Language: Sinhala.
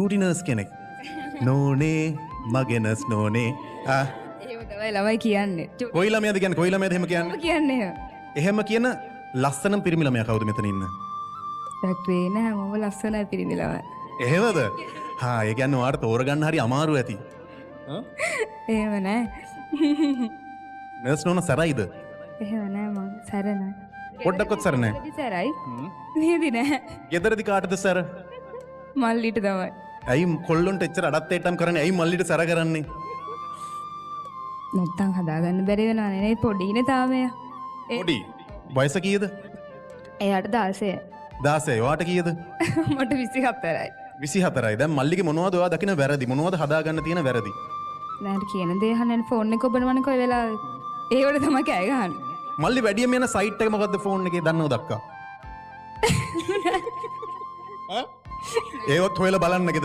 චූටි නර්ස් කෙනෙක්. නෝනේ මගේ නර්ස් නෝනේ. ඒව තමයි ළමයි කියන්නේ. කොයි ළමයාද කියන්නේ? කොයි ළමයාද එහෙම කියන්නේ? කියන්නේ. එහෙම කියන ලස්සනම පිරිමි ළමයා කවුද මෙතන ඉන්න? ෆැක්ටරේ නෑ මම ලස්සනයි පිරිමි ළමයි. එහෙමද? ඒ කියන්නේ ඔයාලට තෝරගන්න හරි අමාරු ඇති. එහෙම නෑ. නර්ස් නෝන සරයිද? එහෙම නෑ මං සැර නෑ. පොඩ්ඩක්වත් සර නැහැ. ගෙදරදි සැරයි. මෙහෙදි නෑ. ගෙදරදි කාටද සර? මල්ලිට තමයි. ඇයි කොල්ලොන්ට එච්චර අඩත්තේටම් කරන්නේ? ඇයි මල්ලිට සර කරන්නේ? නැත්තම් හදාගන්න බැරි වෙනවනේ නේ පොඩිනේ තාම එයා. පොඩි. වයස කීයද? එයාට 16යි. 16. ඔයාට කීයද? මට 24යි. 24යි. දැන් මල්ලිගේ මොනවද ඔයා දකින වැරදි? මොනවද හදාගන්න තියෙන වැරදි? නෑ කියන දේ අහන්න ෆෝන් එක ඔබනවනේ කොයි වෙලාවෙ. ඒවට තමයි කෑ ගහන්නේ. මල්ලි වැඩියම යන සයිට් එක මොකද්ද ෆෝන් එකේ දන්නවද අක්කා? ඒවත් හොයලා බලන්න ගෙදර